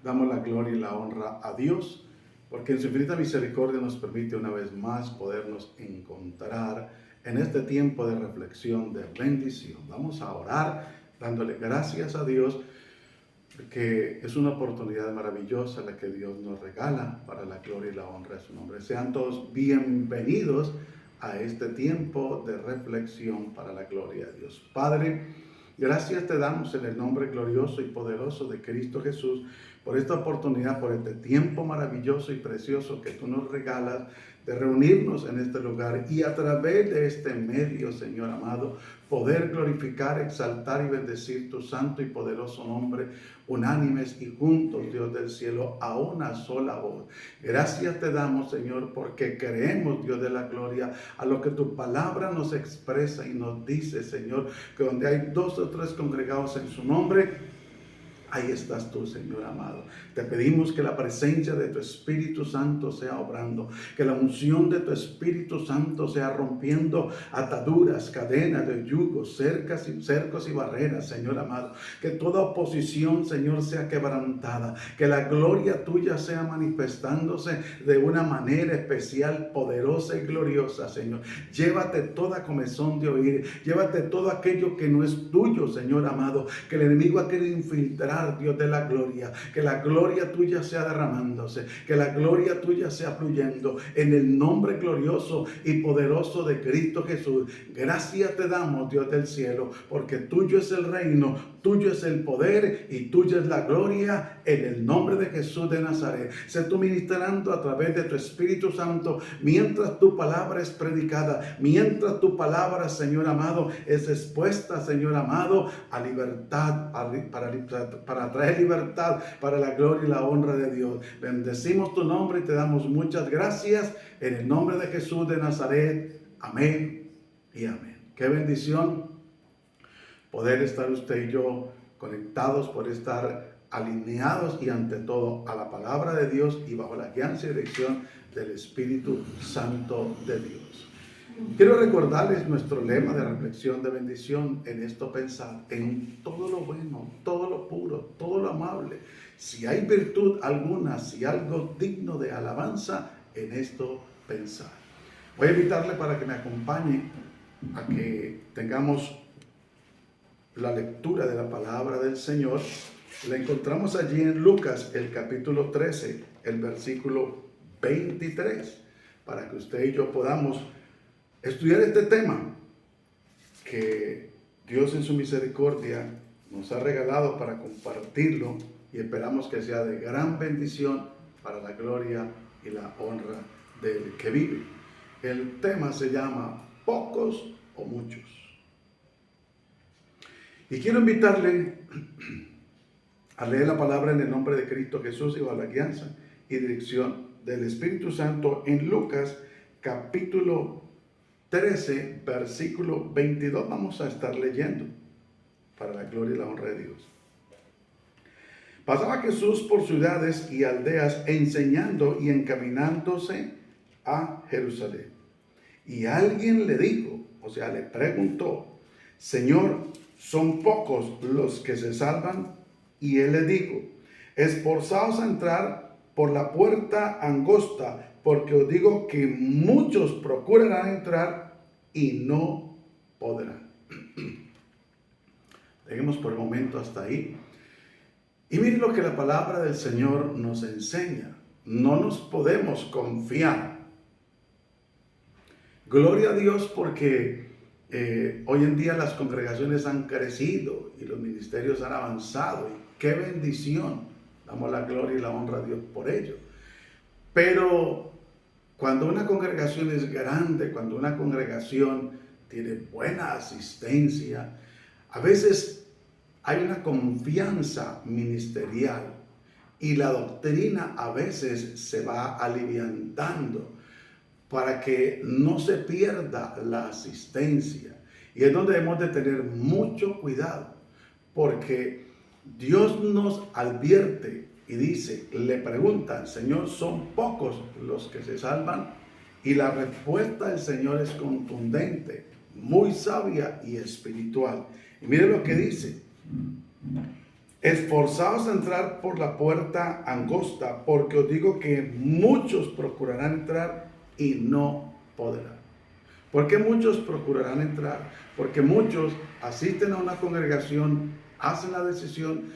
Damos la gloria y la honra a Dios, porque en su infinita misericordia nos permite una vez más podernos encontrar en este tiempo de reflexión, de bendición. Vamos a orar dándole gracias a Dios, porque es una oportunidad maravillosa la que Dios nos regala para la gloria y la honra de su nombre. Sean todos bienvenidos a este tiempo de reflexión para la gloria de Dios. Padre, gracias te damos en el nombre glorioso y poderoso de Cristo Jesús por esta oportunidad, por este tiempo maravilloso y precioso que tú nos regalas de reunirnos en este lugar y a través de este medio, Señor amado, poder glorificar, exaltar y bendecir tu santo y poderoso nombre, unánimes y juntos, Dios del cielo, a una sola voz. Gracias te damos, Señor, porque creemos, Dios de la gloria, a lo que tu palabra nos expresa y nos dice, Señor, que donde hay 2 o 3 congregados en su nombre, ahí estás tú, Señor amado. Te pedimos que la presencia de tu Espíritu Santo sea obrando, que la unción de tu Espíritu Santo sea rompiendo ataduras, cadenas de yugos, cercos y barreras, Señor amado. Que toda oposición, Señor, sea quebrantada, que la gloria tuya sea manifestándose de una manera especial, poderosa y gloriosa, Señor. Llévate toda comezón de oír, llévate todo aquello que no es tuyo, Señor amado, que el enemigo ha querido infiltrar, Dios de la gloria, que la gloria tuya sea derramándose, que la gloria tuya sea fluyendo en el nombre glorioso y poderoso de Cristo Jesús. Gracias te damos, Dios del cielo, porque tuyo es el reino, tuyo es el poder y tuya es la gloria, en el nombre de Jesús de Nazaret. Sé tú ministrando a través de tu Espíritu Santo mientras tu palabra es predicada, mientras tu palabra, Señor amado, es expuesta, Señor amado, a libertad, para traer libertad, para la gloria y la honra de Dios. Bendecimos tu nombre y te damos muchas gracias en el nombre de Jesús de Nazaret. Amén y amén. Qué bendición poder estar usted y yo conectados, por estar alineados y ante todo a la palabra de Dios y bajo la guianza y dirección del Espíritu Santo de Dios. Quiero recordarles nuestro lema de reflexión de bendición: en esto pensar, en todo lo bueno, todo lo puro, todo lo amable, si hay virtud alguna, si algo digno de alabanza, en esto pensar. Voy a invitarle para que me acompañe a que tengamos la lectura de la palabra del Señor. La encontramos allí en Lucas, el capítulo 13, el versículo 23, para que usted y yo podamos estudiar este tema que Dios en su misericordia nos ha regalado para compartirlo, y esperamos que sea de gran bendición para la gloria y la honra del que vive. El tema se llama pocos o muchos. Y quiero invitarle a leer la palabra en el nombre de Cristo Jesús y bajo la guianza y dirección del Espíritu Santo en Lucas capítulo 13, versículo 22. Vamos a estar leyendo para la gloria y la honra de Dios. Pasaba Jesús por ciudades y aldeas enseñando y encaminándose a Jerusalén. Y alguien le dijo, o sea, le preguntó: Señor, ¿son pocos los que se salvan? Y él le dijo: esforzaos a entrar por la puerta angosta, porque os digo que muchos procurarán entrar y no podrán. Dejemos por el momento hasta ahí. Y miren lo que la palabra del Señor nos enseña. No nos podemos confiar. Gloria a Dios, porque hoy en día las congregaciones han crecido y los ministerios han avanzado. Y qué bendición. Damos la gloria y la honra a Dios por ello. Pero cuando una congregación es grande, cuando una congregación tiene buena asistencia, a veces hay una confianza ministerial y la doctrina a veces se va aliviantando para que no se pierda la asistencia. Y es donde debemos de tener mucho cuidado, porque Dios nos advierte y dice, le preguntan: Señor, ¿son pocos los que se salvan? Y la respuesta del Señor es contundente, muy sabia y espiritual. Y mire lo que dice: esforzaos a entrar por la puerta angosta, porque os digo que muchos procurarán entrar y no podrán. ¿Por qué muchos procurarán entrar? Porque muchos asisten a una congregación, hacen la decisión,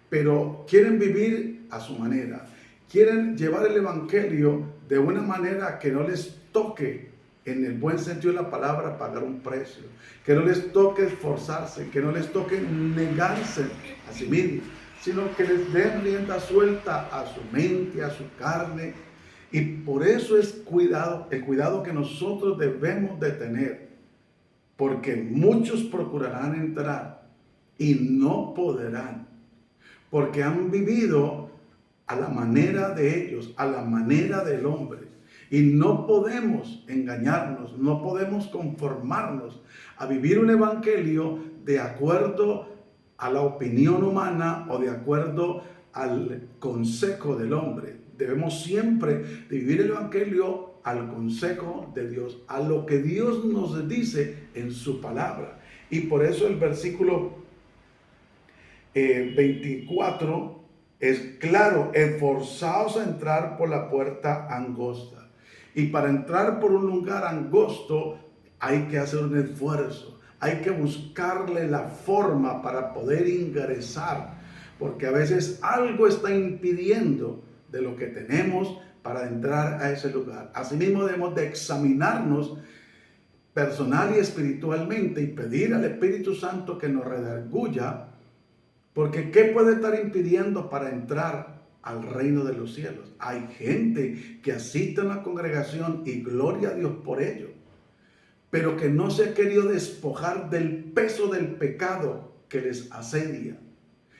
pero quieren vivir a su manera. Quieren llevar el evangelio de una manera que no les toque, en el buen sentido de la palabra, pagar un precio. Que no les toque esforzarse, que no les toque negarse a sí mismos, sino que les den rienda suelta a su mente, a su carne. Y por eso es el cuidado que nosotros debemos de tener. Porque muchos procurarán entrar y no podrán. Porque han vivido a la manera de ellos, a la manera del hombre. Y no podemos engañarnos, no podemos conformarnos a vivir un evangelio de acuerdo a la opinión humana o de acuerdo al consejo del hombre. Debemos siempre vivir el evangelio al consejo de Dios, a lo que Dios nos dice en su palabra. Y por eso el versículo 24 es claro: esforzaos a entrar por la puerta angosta. Y para entrar por un lugar angosto hay que hacer un esfuerzo, hay que buscarle la forma para poder ingresar, porque a veces algo está impidiendo de lo que tenemos para entrar a ese lugar. Asimismo debemos de examinarnos personal y espiritualmente y pedir al Espíritu Santo que nos redarguya, porque ¿qué puede estar impidiendo para entrar al reino de los cielos? Hay gente que asiste a una congregación y gloria a Dios por ello, pero que no se ha querido despojar del peso del pecado que les asedia.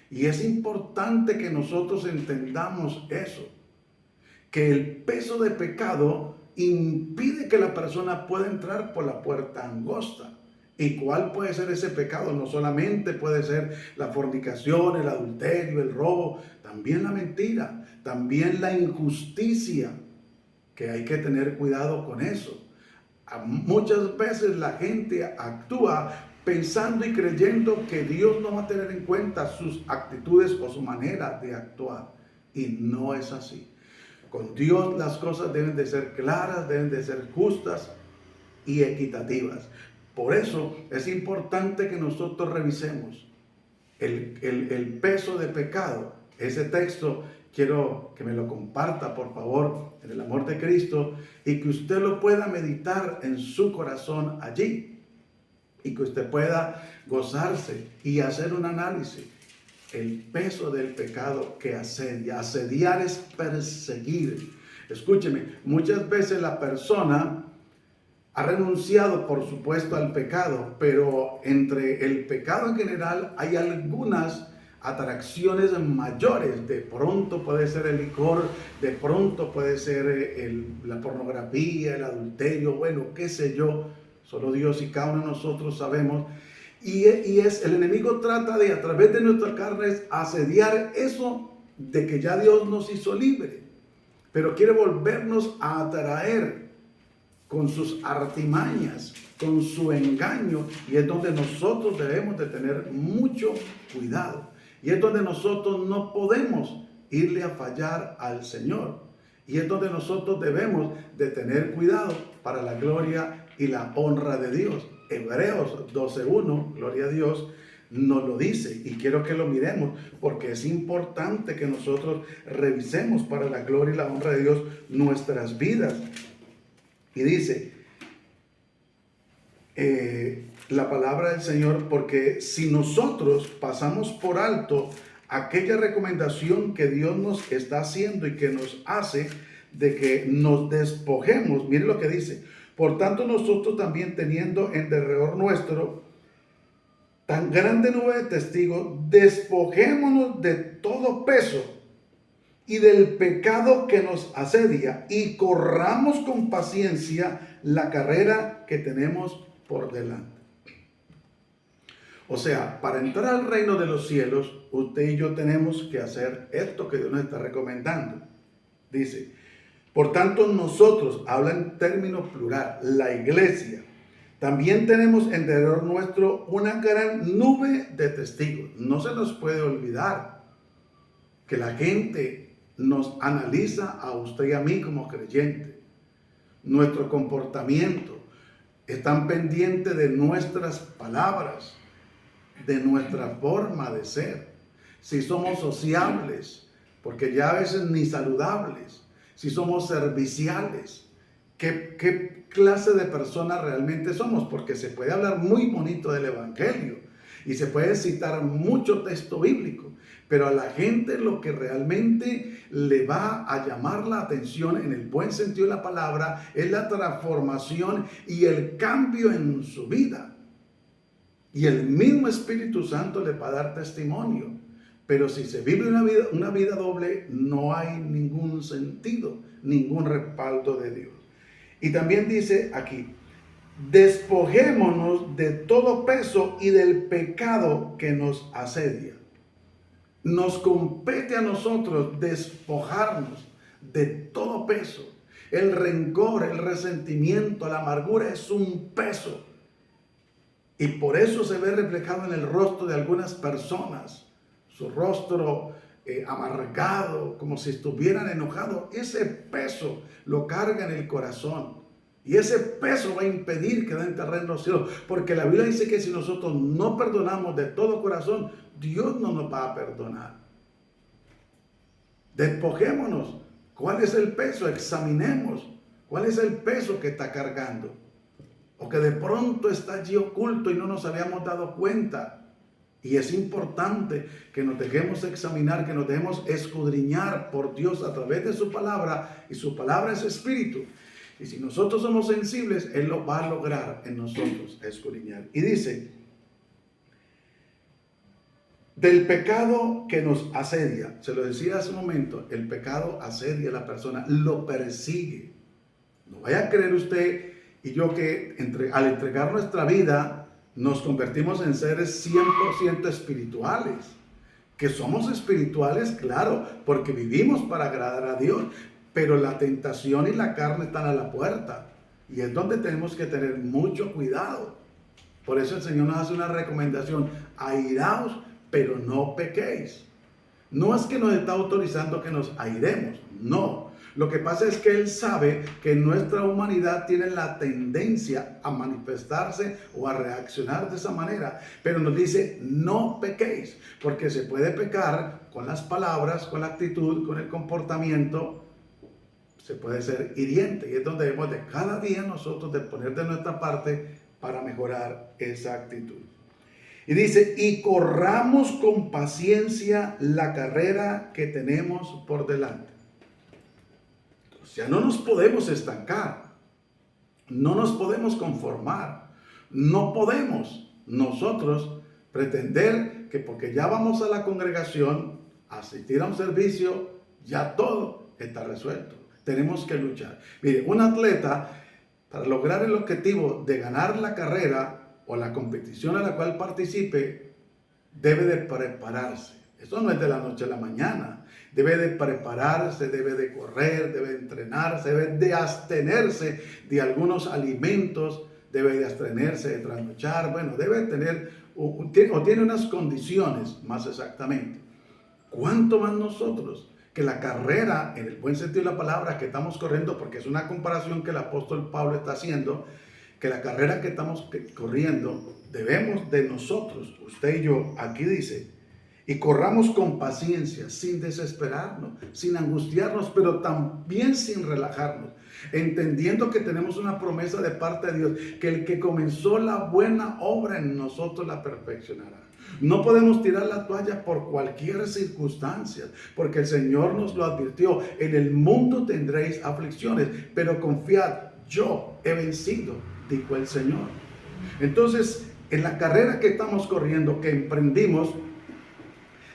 Y es importante que nosotros entendamos eso, que el peso de pecado impide que la persona pueda entrar por la puerta angosta. ¿Y cuál puede ser ese pecado? No solamente puede ser la fornicación, el adulterio, el robo, también la mentira, también la injusticia, que hay que tener cuidado con eso. Muchas veces la gente actúa pensando y creyendo que Dios no va a tener en cuenta sus actitudes o su manera de actuar, y no es así. Con Dios las cosas deben de ser claras, deben de ser justas y equitativas. Por eso es importante que nosotros revisemos el peso de pecado. Ese texto quiero que me lo comparta, por favor, en el amor de Cristo, y que usted lo pueda meditar en su corazón allí, y que usted pueda gozarse y hacer un análisis. El peso del pecado que asedia. Asediar es perseguir. Escúcheme, muchas veces la persona ha renunciado, por supuesto, al pecado, pero entre el pecado en general hay algunas atracciones mayores. De pronto puede ser el licor, de pronto puede ser la pornografía, el adulterio, bueno, qué sé yo. Solo Dios y cada uno de nosotros sabemos. Y el enemigo trata de, a través de nuestra carne, asediar eso de que ya Dios nos hizo libre, pero quiere volvernos a atraer con sus artimañas, con su engaño, y es donde nosotros debemos de tener mucho cuidado, y es donde nosotros no podemos irle a fallar al Señor, y es donde nosotros debemos de tener cuidado para la gloria y la honra de Dios. Hebreos 12:1, gloria a Dios, nos lo dice, y quiero que lo miremos porque es importante que nosotros revisemos para la gloria y la honra de Dios nuestras vidas. Y dice la palabra del Señor: porque si nosotros pasamos por alto aquella recomendación que Dios nos está haciendo y que nos hace de que nos despojemos, mire lo que dice: por tanto nosotros también, teniendo en derredor nuestro tan grande nube de testigos, despojémonos de todo peso y del pecado que nos asedia, y corramos con paciencia la carrera que tenemos por delante. O sea, para entrar al reino de los cielos, usted y yo tenemos que hacer esto que Dios nos está recomendando. Dice: por tanto nosotros, habla en términos plural, la iglesia, también tenemos en derredor nuestro una gran nube de testigos. No se nos puede olvidar que la gente nos analiza a usted y a mí como creyentes. Nuestro comportamiento, están pendientes de nuestras palabras, de nuestra forma de ser. Si somos sociables, porque ya a veces ni saludables. Si somos serviciales, ¿qué clase de personas realmente somos? Porque se puede hablar muy bonito del Evangelio y se puede citar mucho texto bíblico, pero a la gente lo que realmente le va a llamar la atención en el buen sentido de la palabra es la transformación y el cambio en su vida. Y el mismo Espíritu Santo le va a dar testimonio. Pero si se vive una vida doble, no hay ningún sentido, ningún respaldo de Dios. Y también dice aquí, despojémonos de todo peso y del pecado que nos asedia. Nos compete a nosotros despojarnos de todo peso. El rencor, el resentimiento, la amargura es un peso. Y por eso se ve reflejado en el rostro de algunas personas. Su rostro amargado, como si estuvieran enojados. Ese peso lo carga en el corazón. Y ese peso va a impedir que den terreno en los cielos. Porque la Biblia dice que si nosotros no perdonamos de todo corazón, Dios no nos va a perdonar. Despojémonos. ¿Cuál es el peso? Examinemos. ¿Cuál es el peso que está cargando? O que de pronto está allí oculto y no nos habíamos dado cuenta. Y es importante que nos dejemos examinar, que nos dejemos escudriñar por Dios a través de su palabra. Y su palabra es espíritu. Y si nosotros somos sensibles, Él lo va a lograr en nosotros, escudriñar. Y dice, del pecado que nos asedia. Se lo decía hace un momento, el pecado asedia a la persona, lo persigue. No vaya a creer usted y yo que al entregar nuestra vida, nos convertimos en seres 100% espirituales. Que somos espirituales, claro, porque vivimos para agradar a Dios. Pero la tentación y la carne están a la puerta. Y es donde tenemos que tener mucho cuidado. Por eso el Señor nos hace una recomendación. Airaos, pero no pequéis. No es que nos está autorizando que nos airemos. No. Lo que pasa es que Él sabe que nuestra humanidad tiene la tendencia a manifestarse o a reaccionar de esa manera. Pero nos dice, no pequéis. Porque se puede pecar con las palabras, con la actitud, con el comportamiento. Se puede ser hiriente. Y es donde debemos de cada día nosotros de poner de nuestra parte para mejorar esa actitud. Y dice, y corramos con paciencia la carrera que tenemos por delante. O sea, no nos podemos estancar, no nos podemos conformar, no podemos nosotros pretender que porque ya vamos a la congregación, a asistir a un servicio, ya todo está resuelto. Tenemos que luchar. Mire, un atleta, para lograr el objetivo de ganar la carrera o la competición a la cual participe, debe de prepararse. Eso no es de la noche a la mañana. Debe de prepararse, debe de correr, debe de entrenarse, debe de abstenerse de algunos alimentos, debe de abstenerse de trasnochar. Bueno, debe tener o tiene unas condiciones más exactamente. ¿Cuánto más nosotros? Que la carrera, en el buen sentido de la palabra, que estamos corriendo, porque es una comparación que el apóstol Pablo está haciendo, que la carrera que estamos corriendo, debemos de nosotros, usted y yo, aquí dice, y corramos con paciencia, sin desesperarnos, sin angustiarnos, pero también sin relajarnos, entendiendo que tenemos una promesa de parte de Dios, que el que comenzó la buena obra en nosotros la perfeccionará. No podemos tirar la toalla por cualquier circunstancia, porque el Señor nos lo advirtió. En el mundo tendréis aflicciones, pero confiad, yo he vencido, dijo el Señor. Entonces, en la carrera que estamos corriendo, que emprendimos,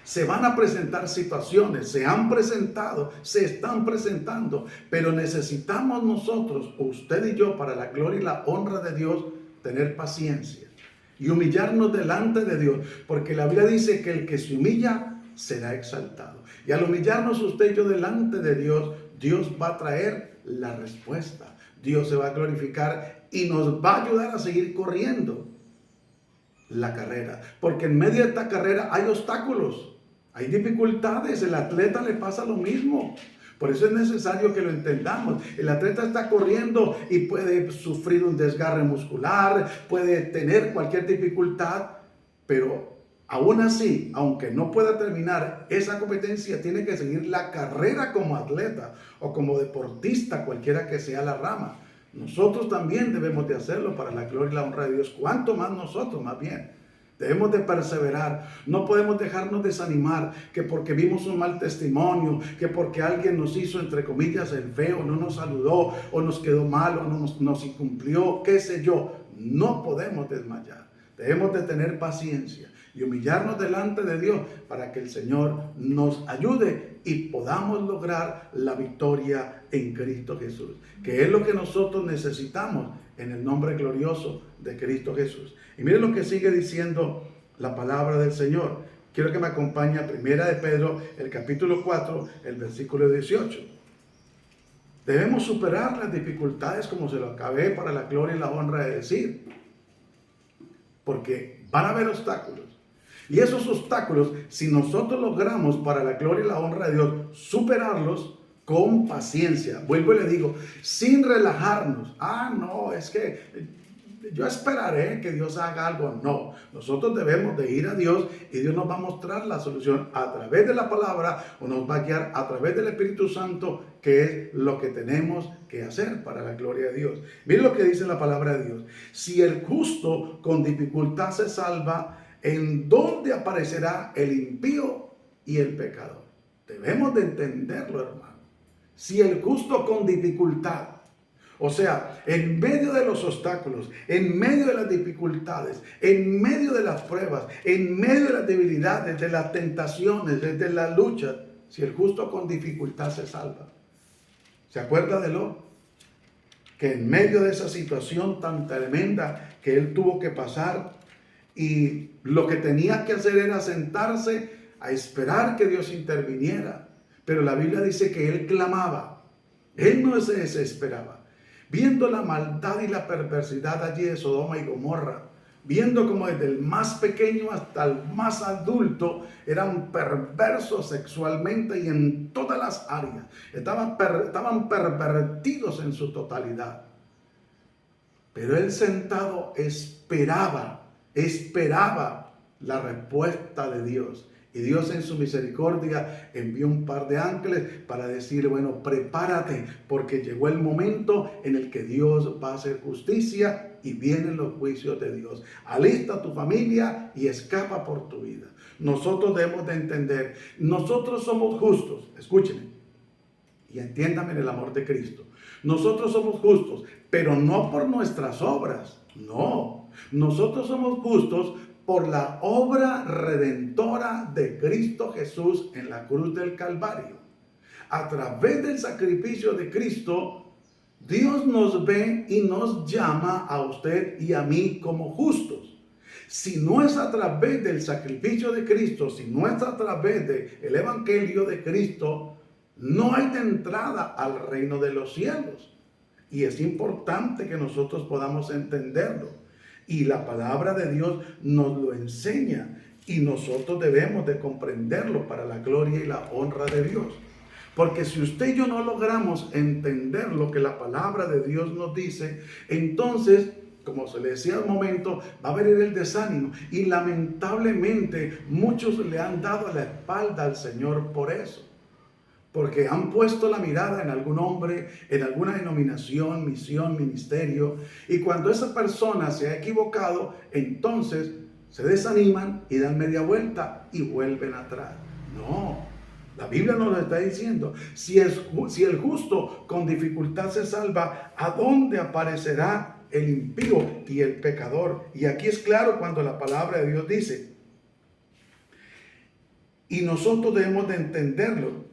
se van a presentar situaciones, se han presentado, se están presentando, pero necesitamos nosotros, usted y yo, para la gloria y la honra de Dios, tener paciencia y humillarnos delante de Dios, porque la Biblia dice que el que se humilla será exaltado. Y al humillarnos usted y yo delante de Dios, Dios va a traer la respuesta. Dios se va a glorificar y nos va a ayudar a seguir corriendo la carrera, porque en medio de esta carrera hay obstáculos. Hay dificultades, el atleta le pasa lo mismo. Por eso es necesario que lo entendamos. El atleta está corriendo y puede sufrir un desgarre muscular, puede tener cualquier dificultad, pero aún así, aunque no pueda terminar esa competencia, tiene que seguir la carrera como atleta o como deportista, cualquiera que sea la rama. Nosotros también debemos de hacerlo para la gloria y la honra de Dios. ¿Cuánto más nosotros, más bien? Debemos de perseverar, no podemos dejarnos desanimar, que porque vimos un mal testimonio, que porque alguien nos hizo, entre comillas, el feo, no nos saludó, o nos quedó mal, o nos incumplió, qué sé yo. No podemos desmayar, debemos de tener paciencia y humillarnos delante de Dios para que el Señor nos ayude y podamos lograr la victoria en Cristo Jesús, que es lo que nosotros necesitamos en el nombre glorioso de Cristo Jesús. Y miren lo que sigue diciendo la palabra del Señor. Quiero que me acompañe a Primera de Pedro, el capítulo 4, el versículo 18. Debemos superar las dificultades, como se lo acabé, para la gloria y la honra de decir. Porque van a haber obstáculos. Y esos obstáculos, si nosotros logramos, para la gloria y la honra de Dios, superarlos con paciencia, vuelvo y le digo, sin relajarnos. No, es que yo esperaré que Dios haga algo. No, nosotros debemos de ir a Dios y Dios nos va a mostrar la solución a través de la palabra, o nos va a guiar a través del Espíritu Santo, que es lo que tenemos que hacer para la gloria de Dios. Miren lo que dice la palabra de Dios. Si el justo con dificultad se salva, ¿en dónde aparecerá el impío y el pecador? Debemos de entenderlo, hermano. Si el justo con dificultad, o sea, en medio de los obstáculos, en medio de las dificultades, en medio de las pruebas, en medio de las debilidades, de las tentaciones, de las luchas, si el justo con dificultad se salva. ¿Se acuerda de Lot? Que en medio de esa situación tan tremenda que él tuvo que pasar, y lo que tenía que hacer era sentarse a esperar que Dios interviniera. Pero la Biblia dice que él clamaba. Él no se desesperaba. Viendo la maldad y la perversidad allí de Sodoma y Gomorra, viendo como desde el más pequeño hasta el más adulto eran perversos sexualmente y en todas las áreas. Estaban pervertidos en su totalidad. Pero él sentado esperaba la respuesta de Dios. Y Dios en su misericordia envió un par de ángeles para decir, bueno, prepárate, porque llegó el momento en el que Dios va a hacer justicia y vienen los juicios de Dios. Alista a tu familia y escapa por tu vida. Nosotros debemos de entender, nosotros somos justos, escúchenme y entiéndame en el amor de Cristo. Nosotros somos justos, pero no por nuestras obras, no. Nosotros somos justos por la obra redentora de Cristo Jesús en la cruz del Calvario. A través del sacrificio de Cristo, Dios nos ve y nos llama a usted y a mí como justos. Si no es a través del sacrificio de Cristo, si no es a través del evangelio de Cristo, no hay de entrada al reino de los cielos. Y es importante que nosotros podamos entenderlo. Y la palabra de Dios nos lo enseña. Y nosotros debemos de comprenderlo para la gloria y la honra de Dios. Porque si usted y yo no logramos entender lo que la palabra de Dios nos dice, entonces, como se le decía al momento, va a venir el desánimo. Y lamentablemente muchos le han dado la espalda al Señor por eso. Porque han puesto la mirada en algún hombre, en alguna denominación, misión, ministerio. Y cuando esa persona se ha equivocado, entonces se desaniman y dan media vuelta y vuelven atrás. No, la Biblia nos lo está diciendo. Si el justo con dificultad se salva, ¿a dónde aparecerá el impío y el pecador? Y aquí es claro cuando la palabra de Dios dice. Y nosotros debemos de entenderlo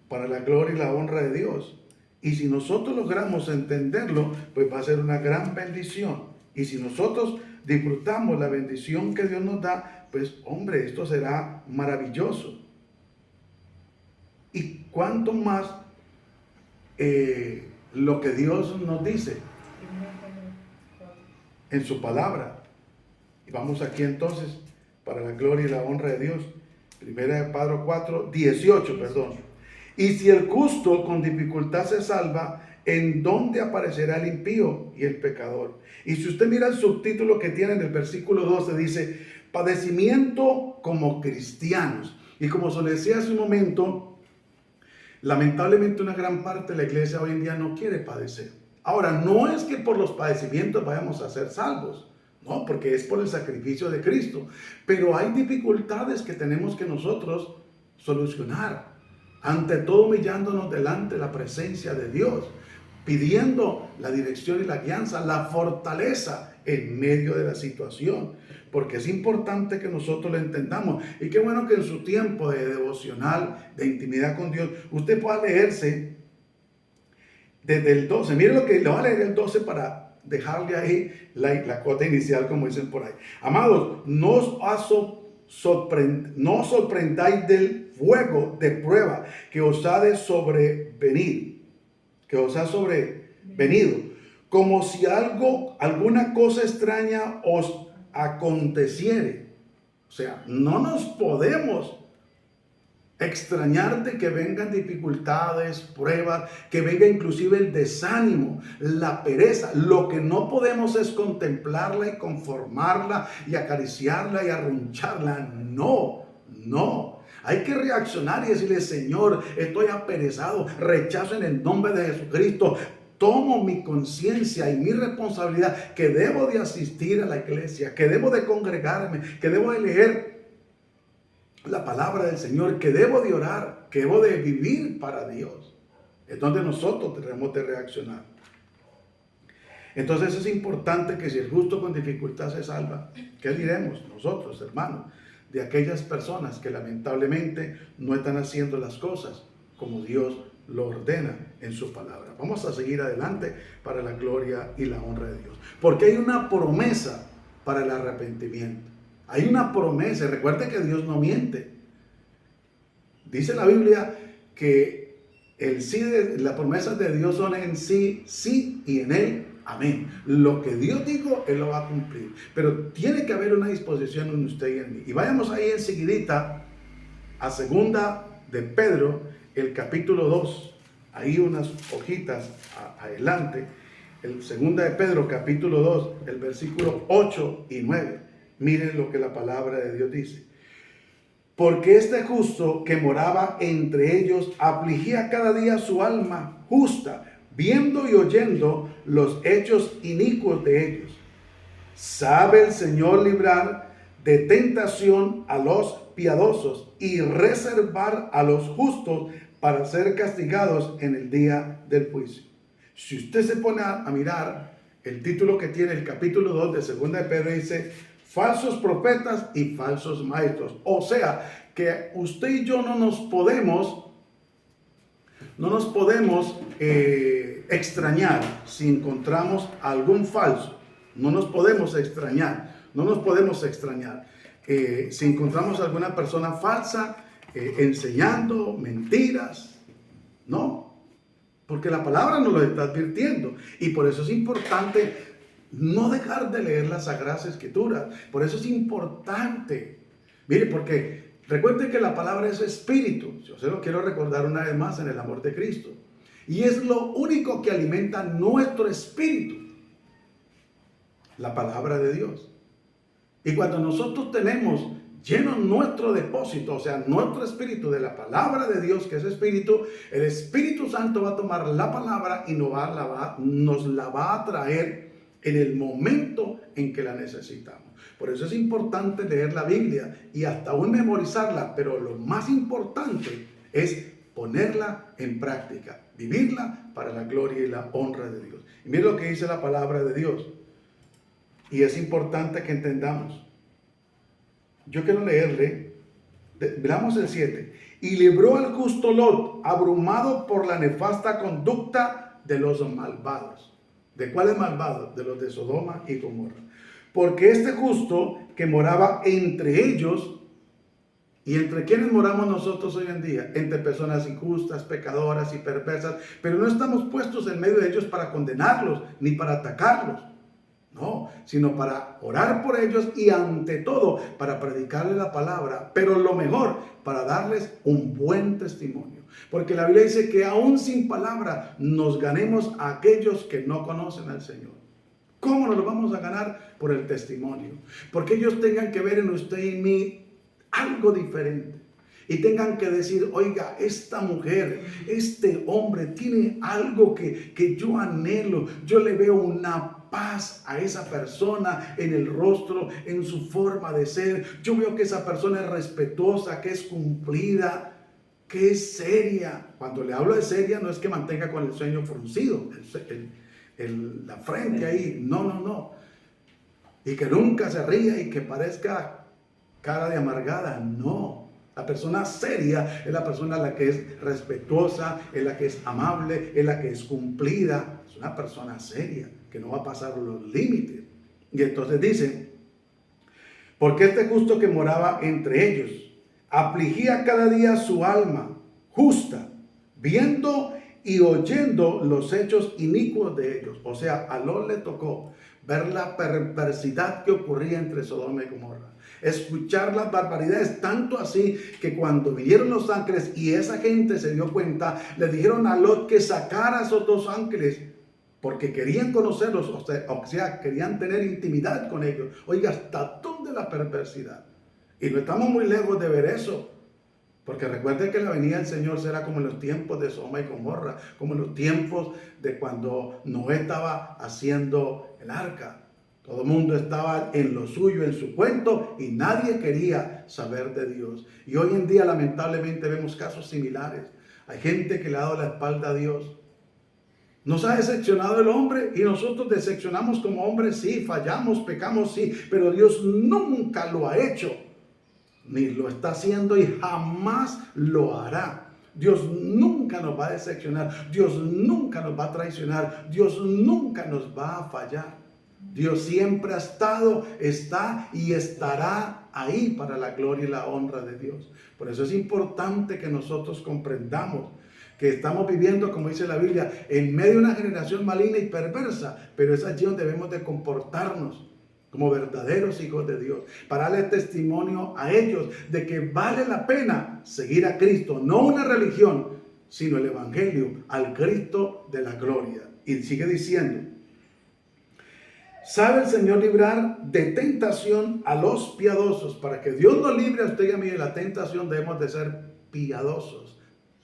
para la gloria y la honra de Dios. Y si nosotros logramos entenderlo, pues va a ser una gran bendición. Y si nosotros disfrutamos la bendición que Dios nos da, pues hombre, esto será maravilloso. Y cuánto más lo que Dios nos dice en su palabra. Y vamos aquí entonces, para la gloria y la honra de Dios. Primera de Pedro 4, 18, perdón. Y si el justo con dificultad se salva, ¿en dónde aparecerá el impío y el pecador? Y si usted mira el subtítulo que tiene en el versículo 12, dice, padecimiento como cristianos. Y como se le decía hace un momento, lamentablemente una gran parte de la iglesia hoy en día no quiere padecer. Ahora, no es que por los padecimientos vayamos a ser salvos, no, porque es por el sacrificio de Cristo. Pero hay dificultades que tenemos que nosotros solucionar. Ante todo humillándonos delante de la presencia de Dios, pidiendo la dirección y la guianza, la fortaleza en medio de la situación, porque es importante que nosotros lo entendamos. Y qué bueno que en su tiempo de devocional, de intimidad con Dios, usted pueda leerse desde el 12. Mire lo que le voy a leer el 12 para dejarle ahí la cuota inicial, como dicen por ahí. Amados, no os sorprendáis del fuego de prueba que os ha de sobrevenido, como si alguna cosa extraña os aconteciere. O sea, no nos podemos extrañar de que vengan dificultades, pruebas, que venga inclusive el desánimo, la pereza. Lo que no podemos es contemplarla y conformarla y acariciarla y arruncharla. No. Hay que reaccionar y decirle, Señor, estoy aperezado, rechazo en el nombre de Jesucristo. Tomo mi conciencia y mi responsabilidad que debo de asistir a la iglesia, que debo de congregarme, que debo de leer la palabra del Señor, que debo de orar, que debo de vivir para Dios. Es donde nosotros tenemos de reaccionar. Entonces es importante que si el justo con dificultad se salva, ¿qué diremos nosotros, hermanos, de aquellas personas que lamentablemente no están haciendo las cosas como Dios lo ordena en su palabra? Vamos a seguir adelante para la gloria y la honra de Dios, porque hay una promesa para el arrepentimiento. Hay una promesa. Recuerde que Dios no miente. Dice la Biblia que las promesas de Dios son en sí, sí, y en Él, amén. Lo que Dios dijo, Él lo va a cumplir. Pero tiene que haber una disposición en usted y en mí. Y vayamos ahí enseguidita a segunda de Pedro, el capítulo 2. Ahí unas hojitas adelante. El segunda de Pedro, capítulo 2, el versículo 8 y 9. Miren lo que la palabra de Dios dice. Porque este justo que moraba entre ellos afligía cada día su alma justa, viendo y oyendo los hechos inicuos de ellos. Sabe el Señor librar de tentación a los piadosos y reservar a los justos para ser castigados en el día del juicio. Si usted se pone a mirar el título que tiene el capítulo 2 de segunda de Pedro, dice falsos profetas y falsos maestros. O sea, que usted y yo no nos podemos extrañar si encontramos algún falso. No nos podemos extrañar si encontramos alguna persona falsa enseñando mentiras, ¿no? Porque la palabra nos lo está advirtiendo. Y por eso es importante no dejar de leer las Sagradas Escrituras. Por eso es importante. Mire, porque recuerde que la palabra es espíritu. Yo se lo quiero recordar una vez más en el amor de Cristo. Y es lo único que alimenta nuestro espíritu. La palabra de Dios. Y cuando nosotros tenemos lleno nuestro depósito, o sea, nuestro espíritu de la palabra de Dios, que es espíritu, el Espíritu Santo va a tomar la palabra y nos la va a traer en el momento en que la necesitamos. Por eso es importante leer la Biblia y hasta aún memorizarla, pero lo más importante es ponerla en práctica, vivirla para la gloria y la honra de Dios. Y mire lo que dice la palabra de Dios. Y es importante que entendamos. Yo quiero leerle, veamos el 7. Y libró al justo Lot, abrumado por la nefasta conducta de los malvados. ¿De cuáles malvados? De los de Sodoma y Gomorra. Porque este justo que moraba entre ellos, ¿y entre quiénes moramos nosotros hoy en día? Entre personas injustas, pecadoras y perversas, pero no estamos puestos en medio de ellos para condenarlos ni para atacarlos. No, sino para orar por ellos y ante todo para predicarles la palabra, pero lo mejor, para darles un buen testimonio. Porque la Biblia dice que aún sin palabra nos ganemos a aquellos que no conocen al Señor. ¿Cómo nos lo vamos a ganar? Por el testimonio. Porque ellos tengan que ver en usted y en mí algo diferente. Y tengan que decir, oiga, esta mujer, este hombre tiene algo que yo anhelo. Yo le veo una paz a esa persona en el rostro, en su forma de ser. Yo veo que esa persona es respetuosa, que es cumplida, que es seria. Cuando le hablo de seria, no es que mantenga con el ceño fruncido, la frente ahí. No. Y que nunca se ría y que parezca cara de amargada. No. La persona seria es la persona la que es respetuosa, es la que es amable, es la que es cumplida. Es una persona seria que no va a pasar los límites. Y entonces dice, porque este justo que moraba entre ellos afligía cada día su alma justa, viendo y oyendo los hechos inicuos de ellos. O sea, a Lot le tocó ver la perversidad que ocurría entre Sodoma y Gomorra, escuchar las barbaridades, tanto así que cuando vinieron los ángeles y esa gente se dio cuenta, le dijeron a Lot que sacara a esos dos ángeles porque querían conocerlos, o sea, querían tener intimidad con ellos. Oiga, ¿hasta dónde la perversidad? Y no estamos muy lejos de ver eso. Porque recuerden que la venida del Señor será como en los tiempos de Sodoma y Gomorra, como en los tiempos de cuando Noé estaba haciendo el arca. Todo el mundo estaba en lo suyo, en su cuento, y nadie quería saber de Dios. Y hoy en día lamentablemente vemos casos similares. Hay gente que le ha dado la espalda a Dios. Nos ha decepcionado el hombre y nosotros decepcionamos como hombres, sí, fallamos, pecamos, sí, pero Dios nunca lo ha hecho, ni lo está haciendo y jamás lo hará. Dios nunca nos va a decepcionar, Dios nunca nos va a traicionar, Dios nunca nos va a fallar. Dios siempre ha estado, está y estará ahí para la gloria y la honra de Dios. Por eso es importante que nosotros comprendamos que estamos viviendo, como dice la Biblia, en medio de una generación maligna y perversa, pero es allí donde debemos de comportarnos como verdaderos hijos de Dios, para darle testimonio a ellos de que vale la pena seguir a Cristo, no una religión, sino el Evangelio, al Cristo de la gloria. Y sigue diciendo, ¿sabe el Señor librar de tentación a los piadosos? Para que Dios nos libre a usted y a mí de la tentación, debemos de ser piadosos,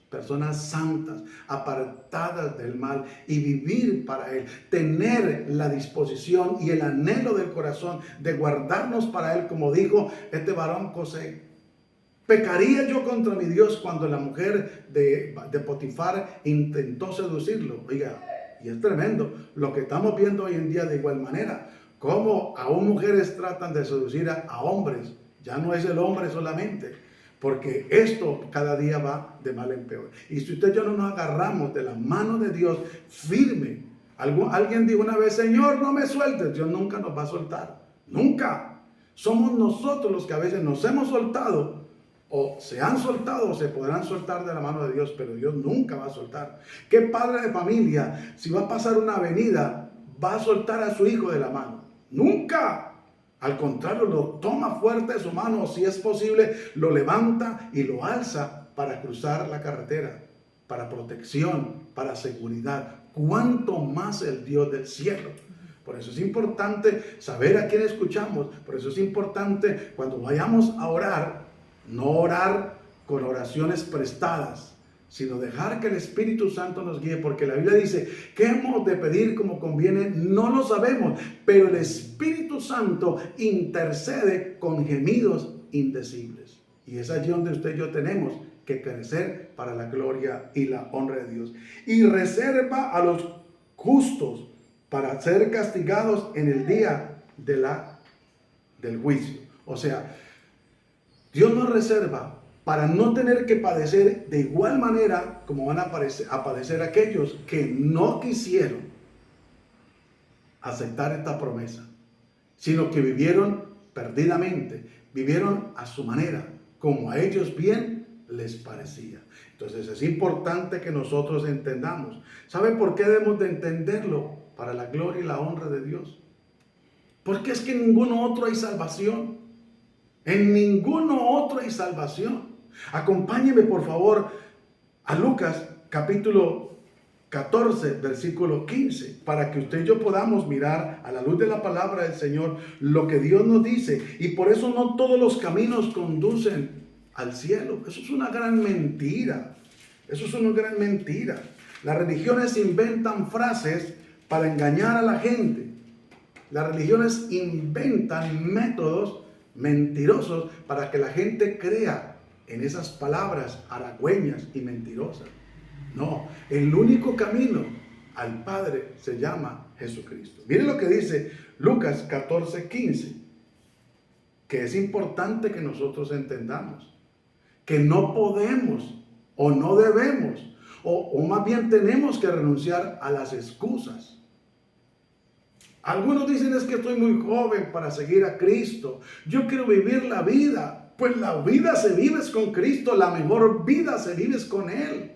personas santas, apartadas del mal y vivir para Él, tener la disposición y el anhelo del corazón de guardarnos para Él, como dijo este varón José. ¿Pecaría yo contra mi Dios cuando la mujer de Potifar intentó seducirlo? Oiga, y es tremendo lo que estamos viendo hoy en día de igual manera, cómo aún mujeres tratan de seducir a hombres. Ya no es el hombre solamente, porque esto cada día va de mal en peor. Y si usted y yo no nos agarramos de la mano de Dios firme, alguien dijo una vez, Señor, no me sueltes. Dios nunca nos va a soltar, nunca. Somos nosotros los que a veces nos hemos soltado, o se han soltado, o se podrán soltar de la mano de Dios, pero Dios nunca va a soltar. ¿Qué padre de familia, si va a pasar una avenida, va a soltar a su hijo de la mano? Nunca. Al contrario, lo toma fuerte de su mano, o si es posible, lo levanta y lo alza para cruzar la carretera, para protección, para seguridad. ¿Cuánto más el Dios del cielo? Por eso es importante saber a quién escuchamos. Por eso es importante cuando vayamos a orar, no orar con oraciones prestadas, sino dejar que el Espíritu Santo nos guíe, porque la Biblia dice, ¿qué hemos de pedir como conviene? No lo sabemos, pero el Espíritu Santo intercede con gemidos indecibles. Y es allí donde usted y yo tenemos que crecer para la gloria y la honra de Dios. Y reserva a los justos para ser castigados en el día del juicio. O sea, Dios nos reserva para no tener que padecer de igual manera como van a padecer aquellos que no quisieron aceptar esta promesa, sino que vivieron perdidamente, vivieron a su manera, como a ellos bien les parecía. Entonces es importante que nosotros entendamos. ¿Sabe por qué debemos de entenderlo? Para la gloria y la honra de Dios. Porque es que en ninguno otro hay salvación. En ninguno otro hay salvación. Acompáñeme por favor a Lucas capítulo 14, versículo 15, para que usted y yo podamos mirar a la luz de la palabra del Señor lo que Dios nos dice. Y por eso no todos los caminos conducen al cielo. Eso es una gran mentira. Eso es una gran mentira. Las religiones inventan frases para engañar a la gente. Las religiones inventan métodos mentirosos para que la gente crea en esas palabras halagüeñas y mentirosas. No, el único camino al Padre se llama Jesucristo. Miren lo que dice Lucas 14, 15, que es importante que nosotros entendamos, que no podemos o no debemos, o más bien tenemos que renunciar a las excusas. Algunos dicen: es que estoy muy joven para seguir a Cristo, yo quiero vivir la vida. Pues la vida se vive con Cristo, la mejor vida se vive con Él.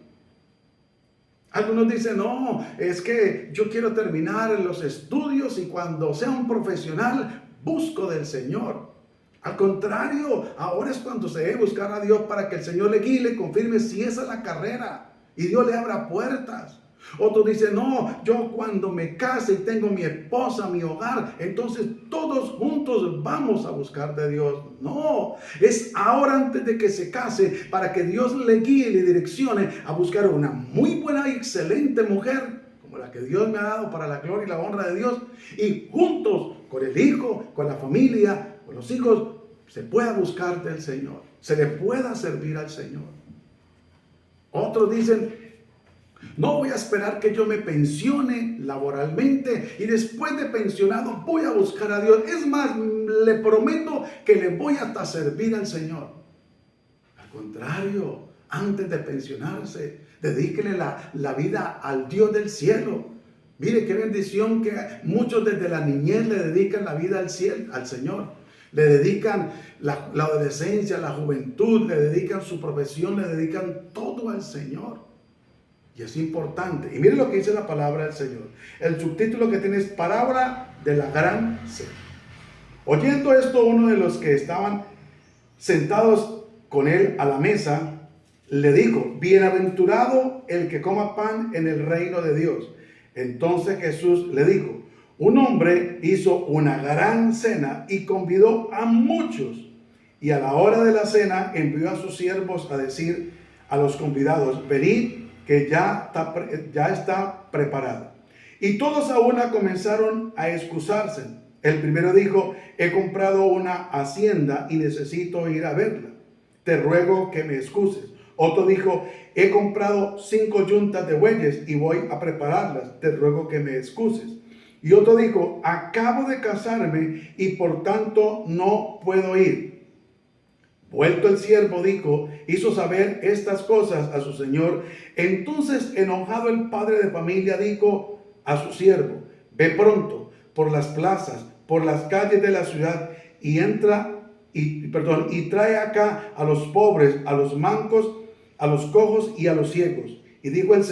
Algunos dicen: no, es que yo quiero terminar los estudios y cuando sea un profesional busco del Señor. Al contrario, ahora es cuando se debe buscar a Dios para que el Señor le guíe y le confirme si esa es la carrera y Dios le abra puertas. Otros dicen: no, yo cuando me case y tengo mi esposa, mi hogar, entonces todos juntos vamos a buscar de Dios. No, es ahora antes de que se case para que Dios le guíe y le direccione a buscar una muy buena y excelente mujer como la que Dios me ha dado para la gloria y la honra de Dios, y juntos con el hijo, con la familia, con los hijos, se pueda buscar del Señor, se le pueda servir al Señor. Otros dicen: no voy a esperar que yo me pensione laboralmente y después de pensionado voy a buscar a Dios. Es más, le prometo que le voy hasta servir al Señor. Al contrario, antes de pensionarse, dedíquele la vida al Dios del cielo. Mire qué bendición que muchos desde la niñez le dedican la vida al cielo, al Señor. Le dedican la adolescencia, la juventud, le dedican su profesión, le dedican todo al Señor. Y es importante. Y miren lo que dice la palabra del Señor. El subtítulo que tiene es Parábola de la gran cena. Oyendo esto, uno de los que estaban sentados con él a la mesa, le dijo: bienaventurado el que coma pan en el reino de Dios. Entonces Jesús le dijo: un hombre hizo una gran cena y convidó a muchos. Y a la hora de la cena envió a sus siervos a decir a los convidados: venid, que ya está preparado. Y todos a una comenzaron a excusarse. El primero dijo: he comprado una hacienda y necesito ir a verla. Te ruego que me excuses. Otro dijo: he comprado 5 yuntas de bueyes y voy a prepararlas. Te ruego que me excuses. Y otro dijo: acabo de casarme y por tanto no puedo ir. Vuelto el siervo, hizo saber estas cosas a su señor. Entonces, enojado el padre de familia, dijo a su siervo: ve pronto por las plazas, por las calles de la ciudad, y trae acá a los pobres, a los mancos, a los cojos y a los ciegos. Y dijo el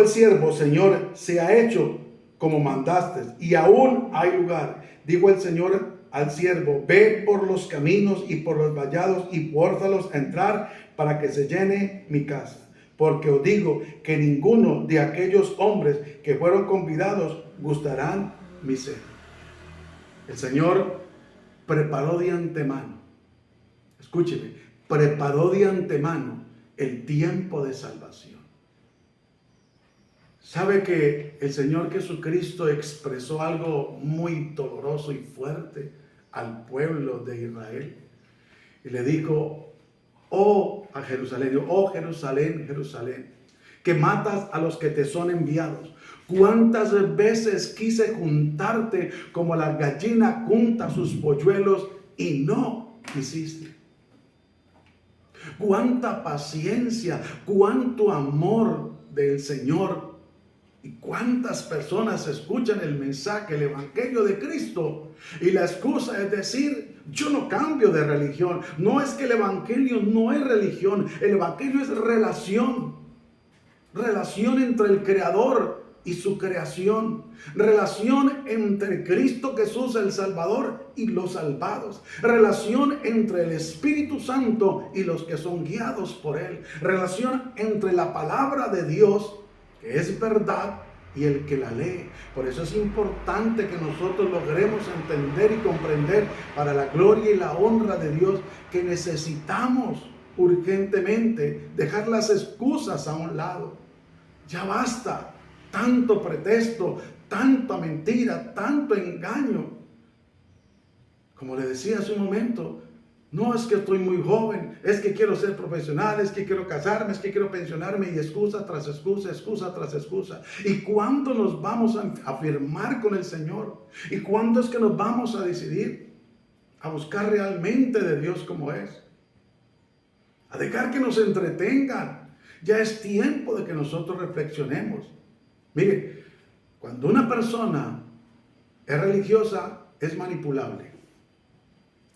siervo: Señor, se ha hecho como mandaste, y aún hay lugar. Dijo el Señor al siervo: ve por los caminos y por los vallados y fuérzalos a entrar para que se llene mi casa. Porque os digo que ninguno de aquellos hombres que fueron convidados gustarán mi cena. El Señor preparó de antemano, escúcheme, preparó de antemano el tiempo de salvación. ¿Sabe que el Señor Jesucristo expresó algo muy doloroso y fuerte al pueblo de Israel? Y le dijo: a Jerusalén, oh Jerusalén, Jerusalén, que matas a los que te son enviados. ¿Cuántas veces quise juntarte como la gallina junta sus polluelos y no quisiste? Cuánta paciencia, cuánto amor del Señor. ¿Y cuántas personas escuchan el mensaje, el evangelio de Cristo? Y la excusa es decir: yo no cambio de religión. No, es que el evangelio no es religión. El evangelio es relación. Relación entre el Creador y su creación, relación entre Cristo Jesús el Salvador y los salvados, relación entre el Espíritu Santo y los que son guiados por Él, relación entre la palabra de Dios, que es verdad, y el que la lee. Por eso es importante que nosotros logremos entender y comprender, para la gloria y la honra de Dios, que necesitamos urgentemente dejar las excusas a un lado. Ya basta. Tanto pretexto, tanta mentira, tanto engaño. Como le decía hace un momento, no es que estoy muy joven, es que quiero ser profesional, es que quiero casarme, es que quiero pensionarme, y excusa tras excusa, excusa tras excusa. ¿Y cuándo nos vamos a firmar con el Señor? ¿Y cuándo es que nos vamos a decidir a buscar realmente de Dios como es? A dejar que nos entretengan. Ya es tiempo de que nosotros reflexionemos. Mire, cuando una persona es religiosa, es manipulable.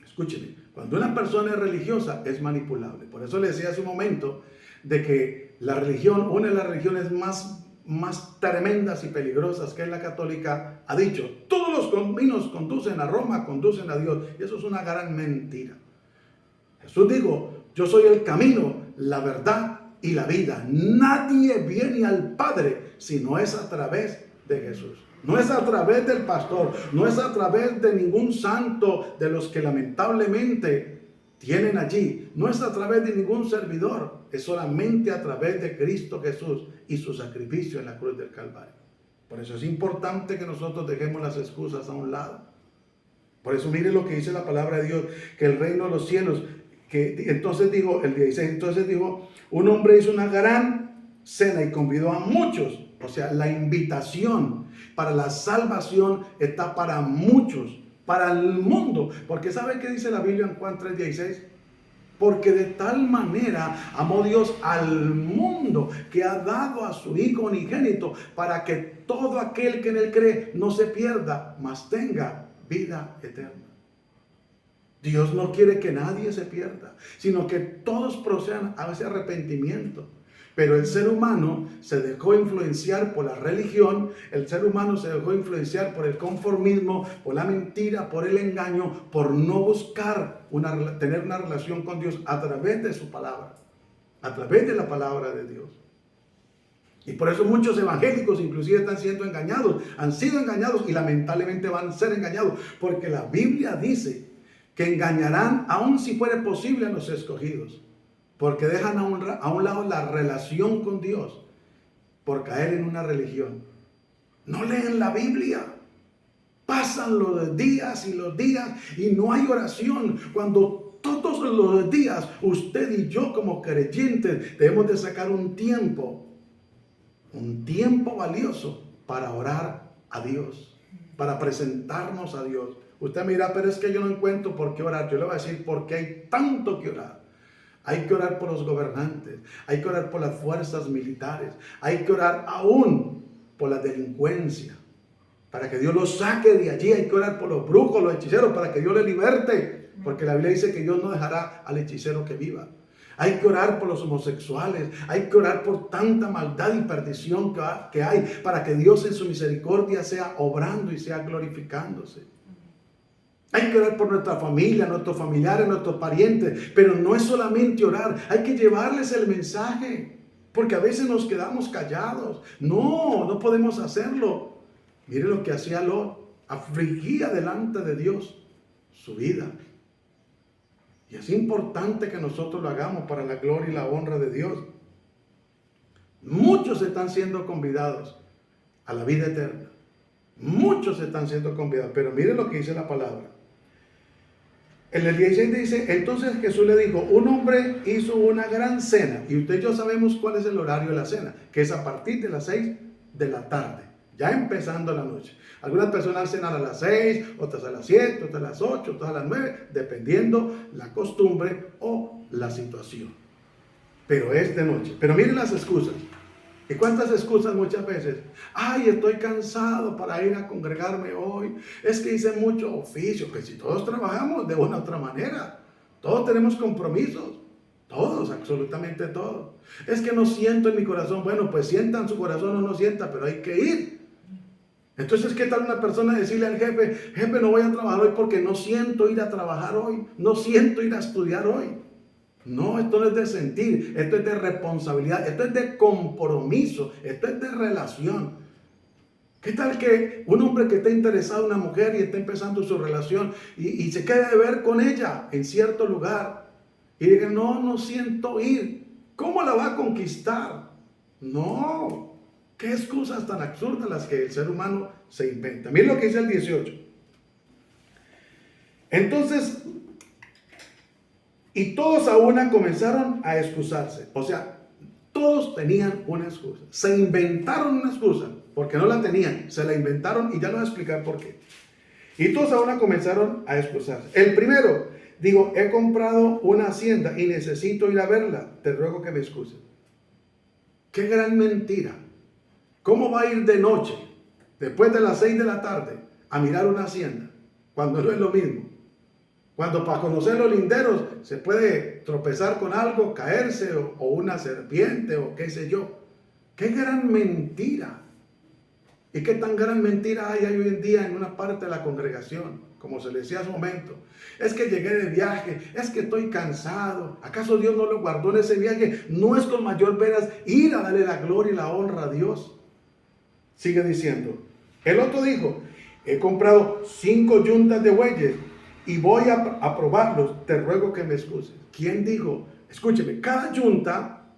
Escúcheme, cuando una persona es religiosa, es manipulable. Por eso le decía hace un momento de que la religión, una de las religiones más tremendas y peligrosas, que es la católica, ha dicho, todos los caminos conducen a Roma, conducen a Dios. Y eso es una gran mentira. Jesús dijo, yo soy el camino, la verdad y la vida. Nadie viene al Padre si no es a través de Jesús. No es a través del pastor, no es a través de ningún santo de los que lamentablemente tienen allí. No es a través de ningún servidor, es solamente a través de Cristo Jesús y su sacrificio en la cruz del Calvario. Por eso es importante que nosotros dejemos las excusas a un lado. Por eso mire lo que dice la palabra de Dios, que el reino de los cielos, que entonces dijo, el 16, entonces dijo, un hombre hizo una gran cena y convidó a muchos. O sea, la invitación para la salvación está para muchos, para el mundo. Porque ¿sabe qué dice la Biblia en Juan 3:16? Porque de tal manera amó Dios al mundo que ha dado a su Hijo unigénito, para que todo aquel que en él cree no se pierda, mas tenga vida eterna. Dios no quiere que nadie se pierda, sino que todos procedan a ese arrepentimiento. Pero el ser humano se dejó influenciar por la religión, el ser humano se dejó influenciar por el conformismo, por la mentira, por el engaño, por no buscar tener una relación con Dios a través de su palabra, a través de la palabra de Dios. Y por eso muchos evangélicos inclusive están siendo engañados, han sido engañados y lamentablemente van a ser engañados, porque la Biblia dice que engañarán aun si fuere posible a los escogidos, porque dejan a un lado la relación con Dios por caer en una religión. No leen la Biblia. Pasan los días y no hay oración. Cuando todos los días usted y yo como creyentes debemos de sacar un tiempo valioso para orar a Dios, para presentarnos a Dios. Usted mira, pero es que yo no encuentro por qué orar. Yo le voy a decir por qué hay tanto que orar. Hay que orar por los gobernantes, hay que orar por las fuerzas militares, hay que orar aún por la delincuencia, para que Dios los saque de allí. Hay que orar por los brujos, los hechiceros, para que Dios les liberte, porque la Biblia dice que Dios no dejará al hechicero que viva. Hay que orar por los homosexuales, hay que orar por tanta maldad y perdición que hay, para que Dios en su misericordia sea obrando y sea glorificándose. Hay que orar por nuestra familia, nuestros familiares, nuestros parientes, pero no es solamente orar, hay que llevarles el mensaje, porque a veces nos quedamos callados. No podemos hacerlo. Mire lo que hacía Lot, afligía delante de Dios su vida. Y es importante que nosotros lo hagamos para la gloria y la honra de Dios. Muchos están siendo convidados a la vida eterna. Muchos están siendo convidados, pero mire lo que dice la palabra. En el 16 dice, entonces Jesús le dijo, un hombre hizo una gran cena, y usted y yo sabemos cuál es el horario de la cena, que es a partir de las 6 de la tarde, ya empezando la noche. Algunas personas cenan a las 6, otras a las 7, otras a las 8, otras a las 9, dependiendo la costumbre o la situación. Pero es de noche. Pero miren las excusas. ¿Y cuántas excusas muchas veces? Ay, estoy cansado para ir a congregarme hoy. Es que hice mucho oficio. Que si todos trabajamos de una u otra manera, todos tenemos compromisos. Todos, absolutamente todos. Es que no siento en mi corazón. Bueno, pues sientan su corazón o no sienta, pero hay que ir. Entonces, ¿qué tal una persona decirle al jefe, jefe, no voy a trabajar hoy porque no siento ir a trabajar hoy, no siento ir a estudiar hoy? No, esto no es de sentir, esto es de responsabilidad, esto es de compromiso, esto es de relación. ¿Qué tal que un hombre que está interesado en una mujer y está empezando su relación y se quede de ver con ella en cierto lugar y diga, no siento ir? ¿Cómo la va a conquistar? No. ¿Qué excusas tan absurdas las que el ser humano se inventa? Miren lo que dice el 18. Entonces, y todos a una comenzaron a excusarse. O sea, todos tenían una excusa. Se inventaron una excusa, porque no la tenían. Se la inventaron y ya les voy a explicar por qué. Y todos a una comenzaron a excusarse. El primero, digo, he comprado una hacienda y necesito ir a verla. Te ruego que me excuses. ¡Qué gran mentira! ¿Cómo va a ir de noche, después de las 6 de la tarde, a mirar una hacienda? Cuando no es lo mismo. Cuando para conocer los linderos se puede tropezar con algo, caerse o una serpiente o qué sé yo. ¡Qué gran mentira! ¿Y qué tan gran mentira hay hoy en día en una parte de la congregación? Como se le decía hace un momento. Es que llegué de viaje, es que estoy cansado. ¿Acaso Dios no lo guardó en ese viaje? No es con mayor veras ir a darle la gloria y la honra a Dios. Sigue diciendo. El otro dijo, he comprado 5 yuntas de bueyes y voy a probarlos. Te ruego que me excuses. ¿Quién dijo? Escúcheme, cada yunta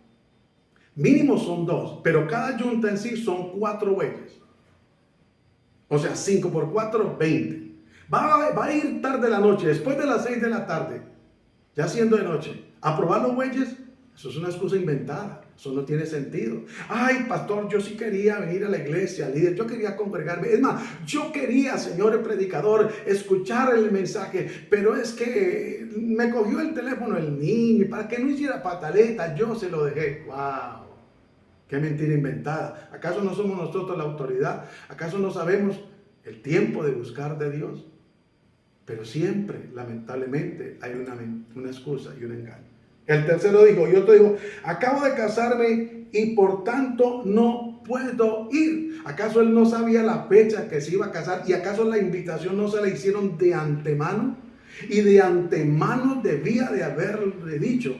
mínimo son 2, pero cada yunta en sí son 4 bueyes. O sea, 5 por 4, 20. Va a ir tarde la noche, después de las 6 de la tarde, ya siendo de noche, a probar los bueyes. Eso es una excusa inventada. Eso no tiene sentido. Ay, pastor, yo sí quería venir a la iglesia, líder. Yo quería congregarme. Es más, yo quería, señor predicador, escuchar el mensaje. Pero es que me cogió el teléfono el niño. Y para que no hiciera pataleta, yo se lo dejé. ¡Wow! ¡Qué mentira inventada! ¿Acaso no somos nosotros la autoridad? ¿Acaso no sabemos el tiempo de buscar de Dios? Pero siempre, lamentablemente, hay una excusa y un engaño. El tercero dijo, y otro dijo, acabo de casarme y por tanto no puedo ir. ¿Acaso él no sabía la fecha que se iba a casar? ¿Y acaso la invitación no se la hicieron de antemano? Y de antemano debía de haberle dicho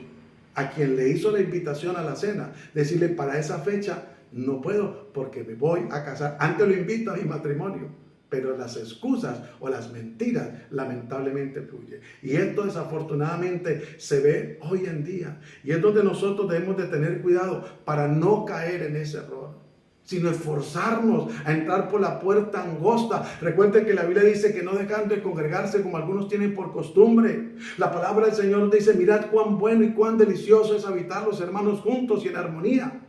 a quien le hizo la invitación a la cena, decirle, para esa fecha no puedo porque me voy a casar. Antes lo invito a mi matrimonio. Pero las excusas o las mentiras lamentablemente fluyen. Y esto desafortunadamente se ve hoy en día. Y es donde nosotros debemos de tener cuidado para no caer en ese error, sino esforzarnos a entrar por la puerta angosta. Recuerden que la Biblia dice que no dejan de congregarse como algunos tienen por costumbre. La palabra del Señor dice, mirad cuán bueno y cuán delicioso es habitar los hermanos juntos y en armonía.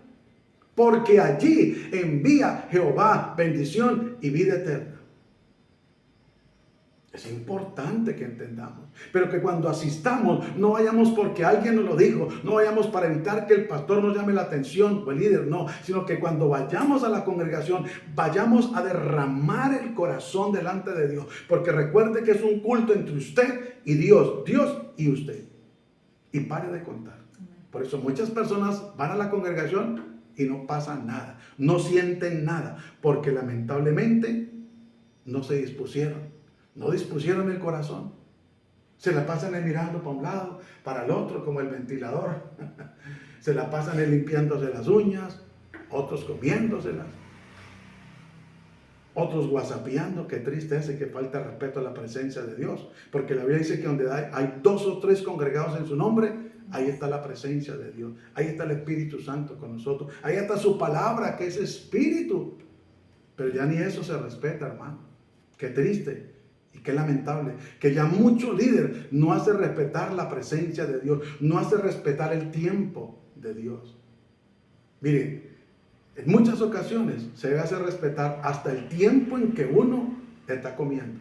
Porque allí envía Jehová bendición y vida eterna. Es importante que entendamos, pero que cuando asistamos no vayamos porque alguien nos lo dijo, no vayamos para evitar que el pastor nos llame la atención o el líder, no, sino que cuando vayamos a la congregación vayamos a derramar el corazón delante de Dios, porque recuerde que es un culto entre usted y Dios, Dios y usted, y pare de contar. Por eso muchas personas van a la congregación y no pasa nada, no sienten nada, porque lamentablemente no se dispusieron. No dispusieron el corazón. Se la pasan mirando para un lado, para el otro, como el ventilador. Se la pasan limpiándose las uñas, otros comiéndoselas, otros whatsappeando. Qué triste es y qué falta de respeto a la presencia de Dios. Porque la Biblia dice que donde hay 2 o 3 congregados en su nombre, ahí está la presencia de Dios. Ahí está el Espíritu Santo con nosotros. Ahí está su palabra, que es Espíritu. Pero ya ni eso se respeta, hermano. Qué triste. Y qué lamentable que ya mucho líder no hace respetar la presencia de Dios, no hace respetar el tiempo de Dios. Miren, en muchas ocasiones se debe hacer respetar hasta el tiempo en que uno está comiendo.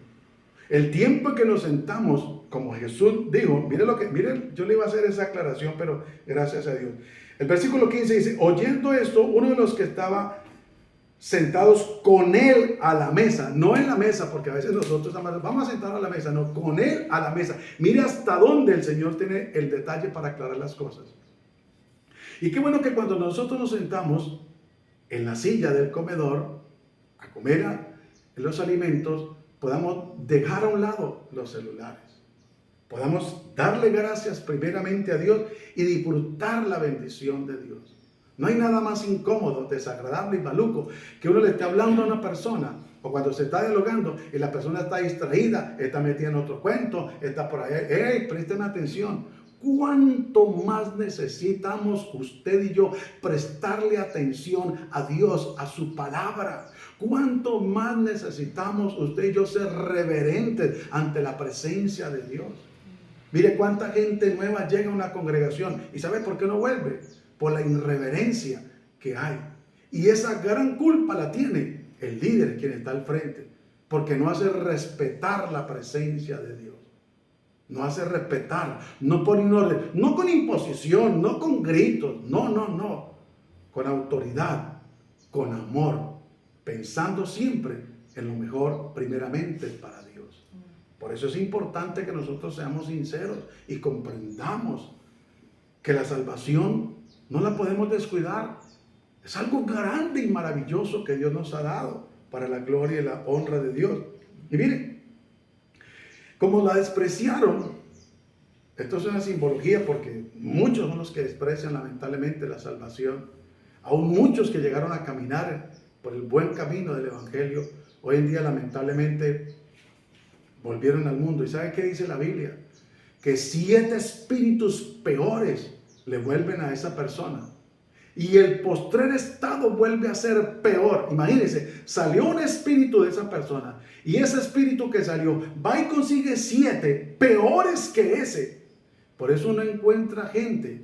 El tiempo en que nos sentamos, como Jesús dijo, miren, yo le iba a hacer esa aclaración, pero gracias a Dios. El versículo 15 dice, oyendo esto, uno de los que estaba sentados con Él a la mesa, no en la mesa, porque a veces nosotros vamos a sentar a la mesa, no, con Él a la mesa. Mire hasta dónde el Señor tiene el detalle para aclarar las cosas. Y qué bueno que cuando nosotros nos sentamos en la silla del comedor a comer los alimentos, podamos dejar a un lado los celulares. Podamos darle gracias primeramente a Dios y disfrutar la bendición de Dios. No hay nada más incómodo, desagradable y maluco que uno le esté hablando a una persona, o cuando se está dialogando y la persona está distraída, está metida en otro cuento, está por ahí. ¡Ey, presten atención! ¿Cuánto más necesitamos usted y yo prestarle atención a Dios, a su palabra? ¿Cuánto más necesitamos usted y yo ser reverentes ante la presencia de Dios? Mire cuánta gente nueva llega a una congregación y ¿sabe por qué no vuelve? Por la irreverencia que hay. Y esa gran culpa la tiene el líder, quien está al frente, porque no hace respetar la presencia de Dios. No hace respetar, no pone un orden, no con imposición, no con gritos, no, con autoridad, con amor, pensando siempre en lo mejor primeramente para Dios. Por eso es importante que nosotros seamos sinceros y comprendamos que la salvación no la podemos descuidar. Es algo grande y maravilloso que Dios nos ha dado para la gloria y la honra de Dios. Y miren, como la despreciaron, esto es una simbología porque muchos son los que desprecian lamentablemente la salvación. Aún muchos que llegaron a caminar por el buen camino del Evangelio, hoy en día lamentablemente volvieron al mundo. ¿Y sabe qué dice la Biblia? Que 7 espíritus peores le vuelven a esa persona. Y el postrer estado vuelve a ser peor. Imagínense, salió un espíritu de esa persona. Y ese espíritu que salió va y consigue 7 peores que ese. Por eso uno encuentra gente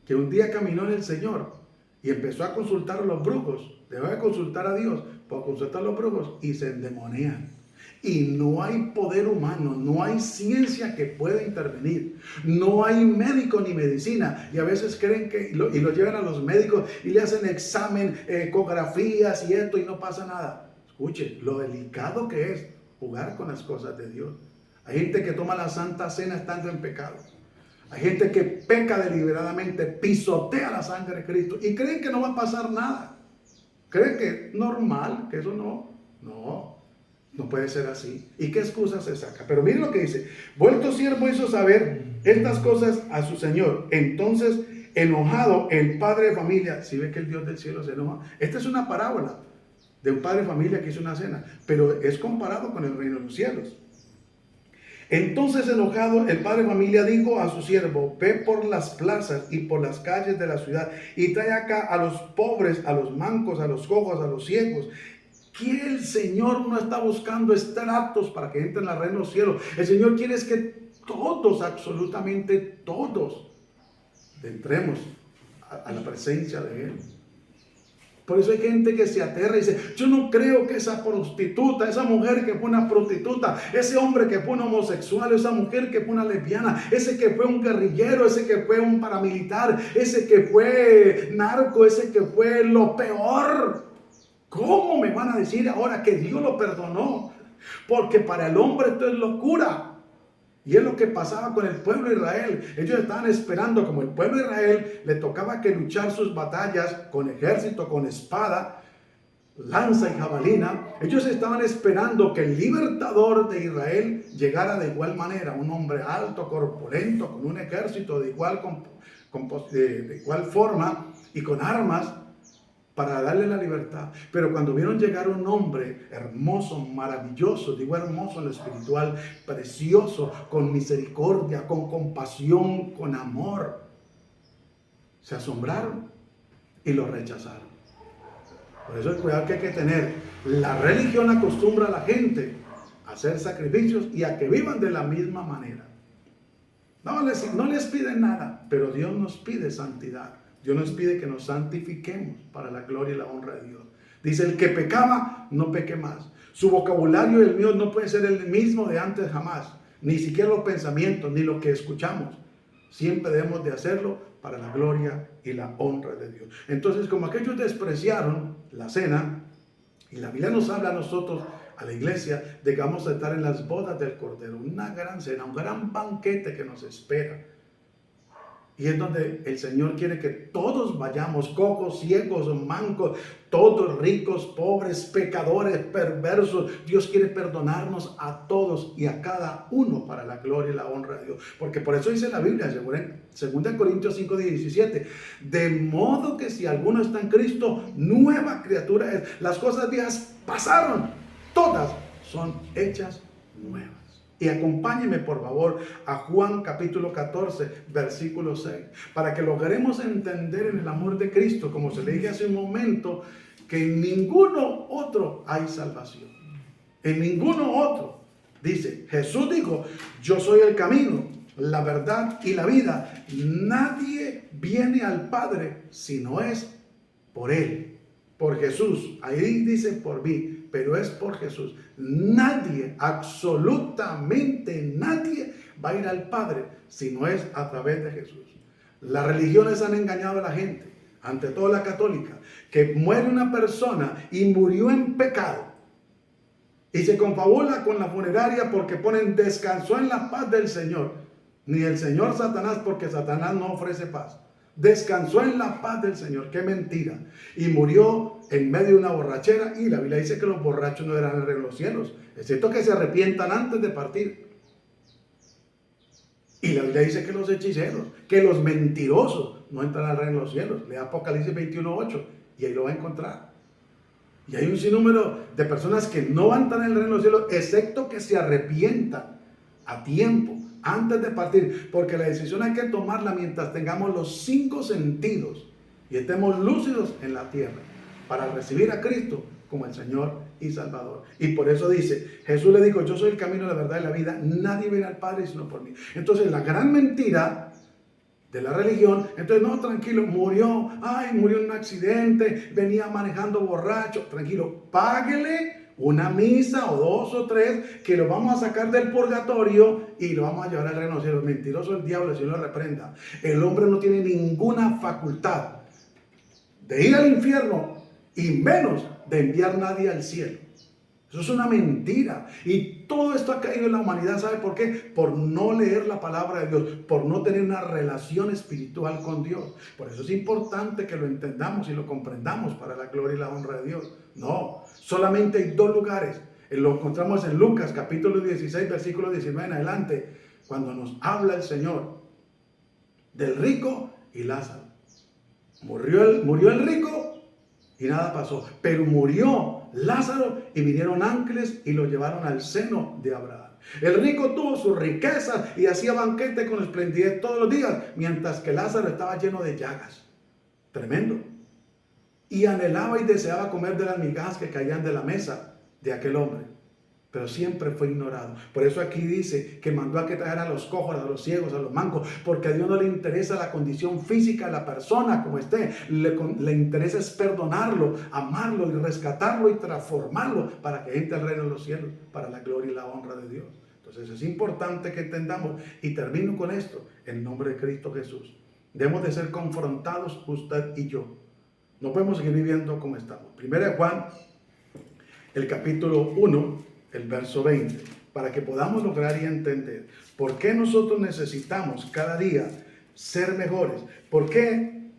que un día caminó en el Señor y empezó a consultar a los brujos. Dejó de consultar a Dios para consultar a los brujos y se endemonian. Y no hay poder humano, no hay ciencia que pueda intervenir, no hay médico ni medicina. Y a veces creen que, y lo llevan a los médicos y le hacen examen, ecografías y esto y no pasa nada. Escuche, lo delicado que es jugar con las cosas de Dios. Hay gente que toma la Santa Cena estando en pecado. Hay gente que peca deliberadamente, pisotea la sangre de Cristo y creen que no va a pasar nada. Creen que es normal, que eso no puede ser así. ¿Y qué excusa se saca? Pero miren lo que dice. Vuelto siervo hizo saber estas cosas a su señor. Entonces, enojado, el padre de familia, si ve que el Dios del cielo se enoja. Esta es una parábola de un padre de familia que hizo una cena, pero es comparado con el reino de los cielos. Entonces, enojado, el padre de familia dijo a su siervo: ve por las plazas y por las calles de la ciudad y trae acá a los pobres, a los mancos, a los cojos, a los ciegos. Que el Señor no está buscando estratos para que entren al reino de los cielos. El Señor quiere es que todos, absolutamente todos, entremos a la presencia de Él. Por eso hay gente que se aterra y dice: yo no creo que esa prostituta, esa mujer que fue una prostituta, ese hombre que fue un homosexual, esa mujer que fue una lesbiana, ese que fue un guerrillero, ese que fue un paramilitar, ese que fue narco, ese que fue lo peor. ¿Cómo me van a decir ahora que Dios lo perdonó? Porque para el hombre esto es locura. Y es lo que pasaba con el pueblo de Israel. Ellos estaban esperando, como el pueblo de Israel le tocaba que luchar sus batallas con ejército, con espada, lanza y jabalina. Ellos estaban esperando que el libertador de Israel llegara de igual manera, un hombre alto, corpulento, con un ejército de igual forma y con armas, para darle la libertad. Pero cuando vieron llegar un hombre hermoso, maravilloso, digo hermoso en lo espiritual, precioso, con misericordia, con compasión, con amor, se asombraron y lo rechazaron. Por eso el cuidado que hay que tener. La religión acostumbra a la gente a hacer sacrificios y a que vivan de la misma manera. No les piden nada, pero Dios nos pide santidad. Dios nos pide que nos santifiquemos para la gloria y la honra de Dios. Dice: el que pecaba, no peque más. Su vocabulario y el mío no puede ser el mismo de antes jamás. Ni siquiera los pensamientos, ni lo que escuchamos. Siempre debemos de hacerlo para la gloria y la honra de Dios. Entonces, como aquellos despreciaron la cena, Y la Biblia nos habla a nosotros, a la iglesia, de que vamos a estar en las bodas del Cordero, una gran cena, un gran banquete que nos espera. Y es donde el Señor quiere que todos vayamos, cojos, ciegos, mancos, todos ricos, pobres, pecadores, perversos. Dios quiere perdonarnos a todos y a cada uno para la gloria y la honra de Dios. Porque por eso dice la Biblia, en 2 Corintios 5:17, de modo que si alguno está en Cristo, nueva criatura es. Las cosas viejas pasaron, todas son hechas nuevas. Y acompáñenme por favor a Juan capítulo 14, versículo 6, para que logremos entender en el amor de Cristo, como se le dije hace un momento, que en ninguno otro hay salvación. En ninguno otro. Dice, Jesús dijo, yo soy el camino, la verdad y la vida. Nadie viene al Padre si no es por Él, por Jesús. Ahí dice por mí, pero es por Jesús. Nadie, absolutamente nadie va a ir al Padre si no es a través de Jesús. Las religiones han engañado a la gente, ante todo la católica, que muere una persona y murió en pecado y se confabula con la funeraria porque ponen descansó en la paz del Señor. Ni el Señor Satanás, porque Satanás no ofrece paz. Descansó en la paz del Señor. ¡Qué mentira! Y murió en medio de una borrachera. Y la Biblia dice que los borrachos no eran el rey de los cielos, excepto que se arrepientan antes de partir. Y la Biblia dice que los hechiceros, que los mentirosos no entran al reino de los cielos. Lea Apocalipsis 21:8 y ahí lo va a encontrar. Y hay un sinnúmero de personas que no van a entrar en el reino de los cielos, excepto que se arrepientan a tiempo, antes de partir, porque la decisión hay que tomarla mientras tengamos los 5 sentidos y estemos lúcidos en la tierra para recibir a Cristo como el Señor y Salvador. Y por eso dice, Jesús le dijo, yo soy el camino, la verdad y la vida, nadie viene al Padre sino por mí. Entonces la gran mentira de la religión, entonces no, tranquilo, murió en un accidente, venía manejando borracho, tranquilo, páguele una misa o 2 o 3 que lo vamos a sacar del purgatorio y lo vamos a llevar al reino de los cielos. Mentiroso el diablo, el Señor lo reprenda. El hombre no tiene ninguna facultad de ir al infierno y menos de enviar nadie al cielo. Eso es una mentira. Y todo esto ha caído en la humanidad. ¿Sabe por qué? Por no leer la palabra de Dios, por no tener una relación espiritual con Dios. Por eso es importante que lo entendamos y lo comprendamos para la gloria y la honra de Dios. No, solamente hay 2 lugares. Lo encontramos en Lucas capítulo 16, versículo 19 en adelante, cuando nos habla el Señor del rico y Lázaro. Murió el rico y nada pasó, pero murió Lázaro y vinieron ángeles y lo llevaron al seno de Abraham. El rico tuvo sus riquezas y hacía banquete con esplendidez todos los días, mientras que Lázaro estaba lleno de llagas. Tremendo. Y anhelaba y deseaba comer de las migajas que caían de la mesa de aquel hombre, pero siempre fue ignorado. Por eso aquí dice que mandó a que trajeran a los cojos, a los ciegos, a los mancos, porque a Dios no le interesa la condición física de la persona como esté, le interesa es perdonarlo, amarlo y rescatarlo y transformarlo para que entre al reino de los cielos, para la gloria y la honra de Dios. Entonces es importante que entendamos, y termino con esto, en nombre de Cristo Jesús. Debemos de ser confrontados usted y yo. No podemos seguir viviendo como estamos. Primera de Juan, el capítulo 1, el verso 20, para que podamos lograr y entender por qué nosotros necesitamos cada día ser mejores. ¿Por qué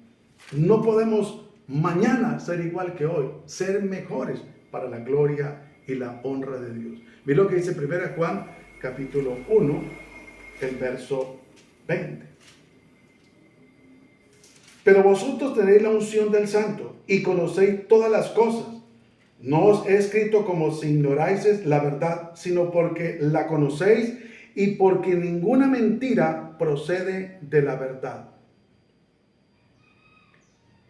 no podemos mañana ser igual que hoy? Ser mejores para la gloria y la honra de Dios. Mira lo que dice 1 Juan capítulo 1, el verso 20. Pero vosotros tenéis la unción del Santo y conocéis todas las cosas. No os he escrito como si ignoráis la verdad, sino porque la conocéis y porque ninguna mentira procede de la verdad.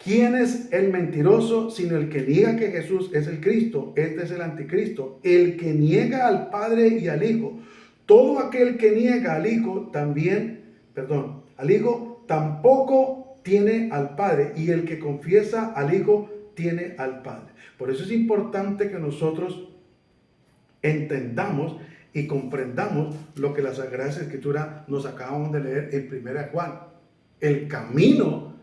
¿Quién es el mentiroso sino el que niega que Jesús es el Cristo? Este es el anticristo, el que niega al Padre y al Hijo. Todo aquel que niega al Hijo al Hijo tampoco tiene al Padre, y el que confiesa al Hijo tiene al Padre. Por eso es importante que nosotros entendamos y comprendamos lo que la Sagrada Escritura nos acabamos de leer en 1 Juan. El camino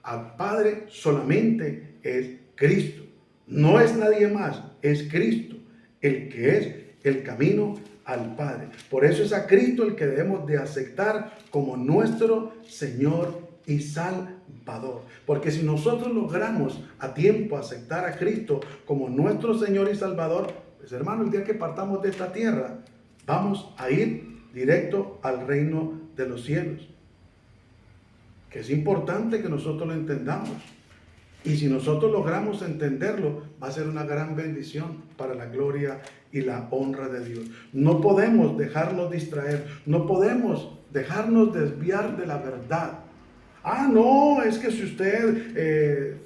al Padre solamente es Cristo. No es nadie más, es Cristo, el que es el camino al Padre. Por eso es a Cristo el que debemos de aceptar como nuestro Señor y Salvador. Porque si nosotros logramos a tiempo aceptar a Cristo como nuestro Señor y Salvador, pues hermano, el día que partamos de esta tierra, vamos a ir directo al reino de los cielos. Que es importante que nosotros lo entendamos. Y si nosotros logramos entenderlo, va a ser una gran bendición para la gloria y la honra de Dios. No podemos dejarnos distraer, no podemos dejarnos desviar de la verdad. Ah, no, es que si usted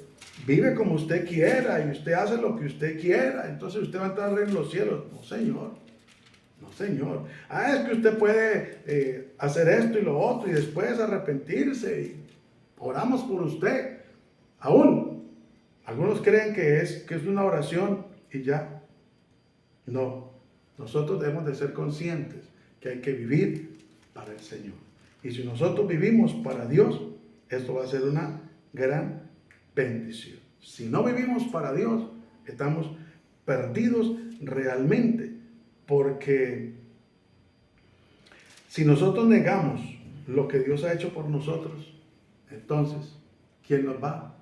vive como usted quiera y usted hace lo que usted quiera, entonces usted va a entrar en los cielos. No, señor. No, señor. Ah, es que usted puede hacer esto y lo otro y después arrepentirse y oramos por usted. Aún, algunos creen que es una oración y ya. No, nosotros debemos de ser conscientes que hay que vivir para el Señor. Y si nosotros vivimos para Dios, esto va a ser una gran bendición. Si no vivimos para Dios, estamos perdidos realmente. Porque si nosotros negamos lo que Dios ha hecho por nosotros, entonces, ¿quién nos va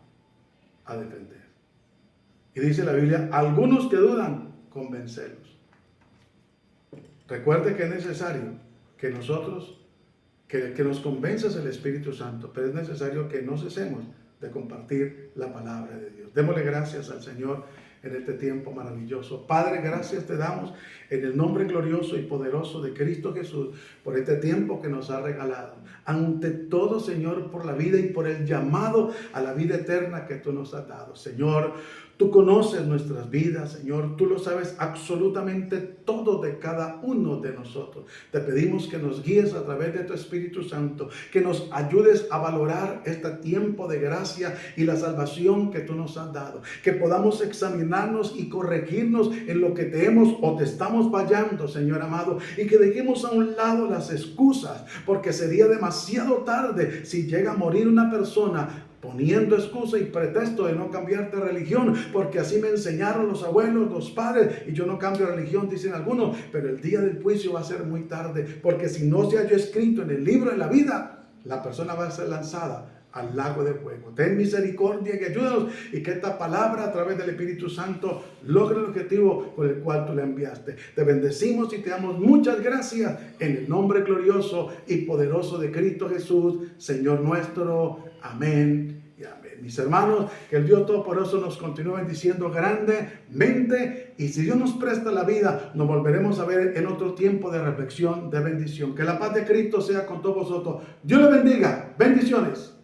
a defender? Y dice la Biblia, algunos que dudan, convencerlos. Recuerde que es necesario que nosotros, que nos convenzas el Espíritu Santo, pero es necesario que no cesemos de compartir la palabra de Dios. Démosle gracias al Señor en este tiempo maravilloso. Padre, gracias te damos en el nombre glorioso y poderoso de Cristo Jesús por este tiempo que nos ha regalado. Ante todo, Señor, por la vida y por el llamado a la vida eterna que tú nos has dado. Señor, tú conoces nuestras vidas, Señor. Tú lo sabes absolutamente todo de cada uno de nosotros. Te pedimos que nos guíes a través de tu Espíritu Santo, que nos ayudes a valorar este tiempo de gracia y la salvación que tú nos has dado. Que podamos examinarnos y corregirnos en lo que te hemos o te estamos fallando, Señor amado. Y que dejemos a un lado las excusas, porque sería demasiado tarde si llega a morir una persona poniendo excusa y pretexto de no cambiar de religión, porque así me enseñaron los abuelos, los padres, y yo no cambio de religión, dicen algunos, pero el día del juicio va a ser muy tarde, porque si no se halló escrito en el libro de la vida, la persona va a ser lanzada al lago de fuego. Ten misericordia y ayúdanos, y que esta palabra a través del Espíritu Santo logre el objetivo por el cual tú la enviaste. Te bendecimos y te damos muchas gracias en el nombre glorioso y poderoso de Cristo Jesús, Señor nuestro. Amén y amén. Mis hermanos, que el Dios Todopoderoso nos continúe bendiciendo grandemente, y si Dios nos presta la vida, nos volveremos a ver en otro tiempo de reflexión, de bendición. Que la paz de Cristo sea con todos vosotros. Dios les bendiga. Bendiciones.